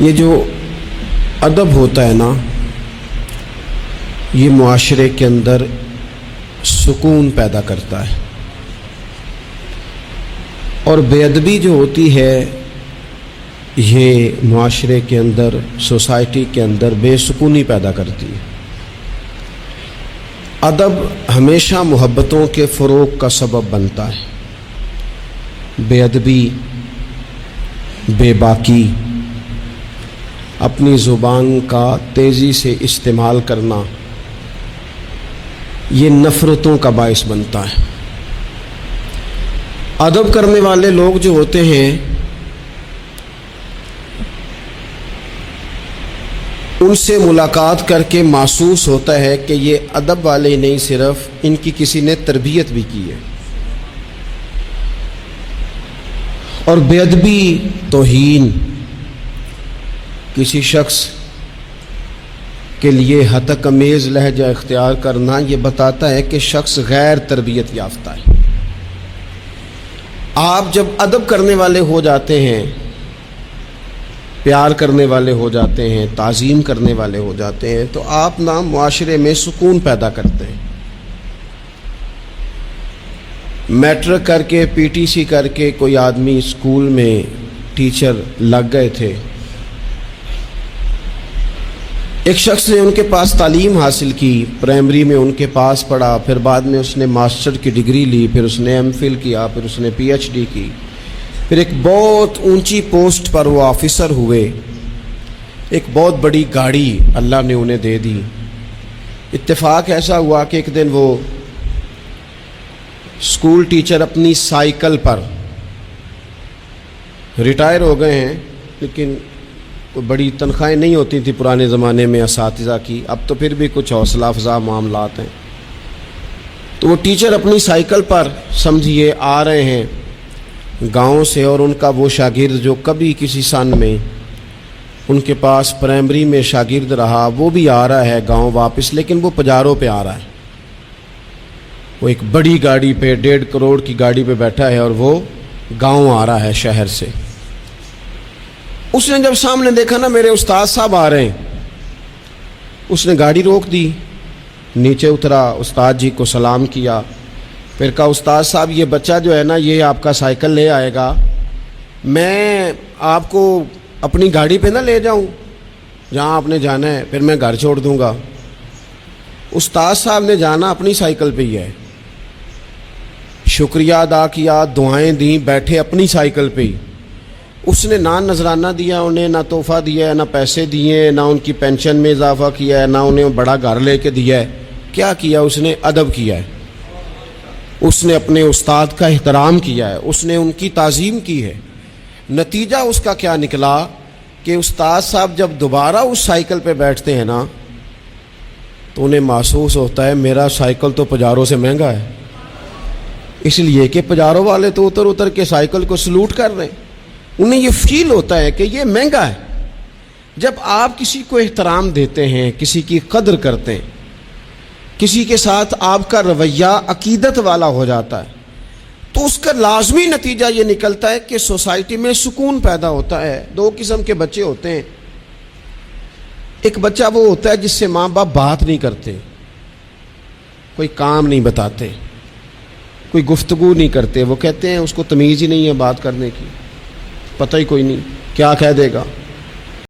یہ جو ادب ہوتا ہے نا، یہ معاشرے کے اندر سکون پیدا کرتا ہے، اور بے ادبی جو ہوتی ہے یہ معاشرے کے اندر، سوسائٹی کے اندر بے سکونی پیدا کرتی ہے۔ ادب ہمیشہ محبتوں کے فروغ کا سبب بنتا ہے۔ بے ادبی، بے باکی، اپنی زبان کا تیزی سے استعمال کرنا، یہ نفرتوں کا باعث بنتا ہے۔ ادب کرنے والے لوگ جو ہوتے ہیں ان سے ملاقات کر کے محسوس ہوتا ہے کہ یہ ادب والے نہیں، صرف ان کی کسی نے تربیت بھی کی ہے۔ اور بے ادبی، توہین، کسی شخص کے لیے ہتک امیز لہجہ اختیار کرنا، یہ بتاتا ہے کہ شخص غیر تربیت یافتہ ہے۔ آپ جب ادب کرنے والے ہو جاتے ہیں، پیار کرنے والے ہو جاتے ہیں، تعظیم کرنے والے ہو جاتے ہیں، تو آپ نا معاشرے میں سکون پیدا کرتے ہیں۔ میٹرک کر کے، پی ٹی سی کر کے کوئی آدمی اسکول میں ٹیچر لگ گئے تھے، ایک شخص نے ان کے پاس تعلیم حاصل کی، پرائمری میں ان کے پاس پڑھا، پھر بعد میں اس نے ماسٹر کی ڈگری لی، پھر اس نے ایم فل کیا، پھر اس نے پی ایچ ڈی کی، پھر ایک بہت اونچی پوسٹ پر وہ آفیسر ہوئے، ایک بہت بڑی گاڑی اللہ نے انہیں دے دی۔ اتفاق ایسا ہوا کہ ایک دن وہ اسکول ٹیچر اپنی سائیکل پر، ریٹائر ہو گئے ہیں لیکن کوئی بڑی تنخواہیں نہیں ہوتی تھی پرانے زمانے میں اساتذہ کی، اب تو پھر بھی کچھ حوصلہ افزا معاملات ہیں۔ تو وہ ٹیچر اپنی سائیکل پر سمجھیے آ رہے ہیں گاؤں سے، اور ان کا وہ شاگرد جو کبھی کسی سن میں ان کے پاس پرائمری میں شاگرد رہا، وہ بھی آ رہا ہے گاؤں واپس، لیکن وہ پجاروں پہ آ رہا ہے۔ وہ ایک بڑی گاڑی پہ، 1.5 کروڑ کی گاڑی پہ بیٹھا ہے، اور وہ گاؤں آ رہا ہے شہر سے۔ اس نے جب سامنے دیکھا نا میرے استاد صاحب آ رہے ہیں، اس نے گاڑی روک دی، نیچے اترا، استاد جی کو سلام کیا، پھر کہا استاد صاحب یہ بچہ جو ہے نا یہ آپ کا سائیکل لے آئے گا، میں آپ کو اپنی گاڑی پہ نہ لے جاؤں جہاں آپ نے جانا ہے، پھر میں گھر چھوڑ دوں گا۔ استاد صاحب نے جانا اپنی سائیکل پہ ہی ہے، شکریہ ادا کیا، دعائیں دیں، بیٹھے اپنی سائیکل پہ ہی۔ اس نے نہ نذرانہ دیا انہیں، نہ تحفہ دیا ہے، نہ پیسے دیے، نہ ان کی پینشن میں اضافہ کیا ہے، نہ انہیں بڑا گھر لے کے دیا ہے۔ کیا کیا اس نے؟ ادب کیا ہے۔ اس نے اپنے استاد کا احترام کیا ہے، اس نے ان کی تعظیم کی ہے۔ نتیجہ اس کا کیا نکلا کہ استاد صاحب جب دوبارہ اس سائیکل پہ بیٹھتے ہیں نا تو انہیں محسوس ہوتا ہے میرا سائیکل تو پجاروں سے مہنگا ہے، اس لیے کہ پجاروں والے تو اتر اتر کے سائیکل کو سلوٹ کر رہے ہیں۔ انہیں یہ فیل ہوتا ہے کہ یہ مہنگا ہے۔ جب آپ کسی کو احترام دیتے ہیں، کسی کی قدر کرتے ہیں، کسی کے ساتھ آپ کا رویہ عقیدت والا ہو جاتا ہے، تو اس کا لازمی نتیجہ یہ نکلتا ہے کہ سوسائٹی میں سکون پیدا ہوتا ہے۔ دو قسم کے بچے ہوتے ہیں، ایک بچہ وہ ہوتا ہے جس سے ماں باپ بات نہیں کرتے، کوئی کام نہیں بتاتے، کوئی گفتگو نہیں کرتے، وہ کہتے ہیں اس کو تمیز ہی نہیں ہے بات کرنے کی، پتہ ہی کوئی نہیں کیا کہہ دے گا۔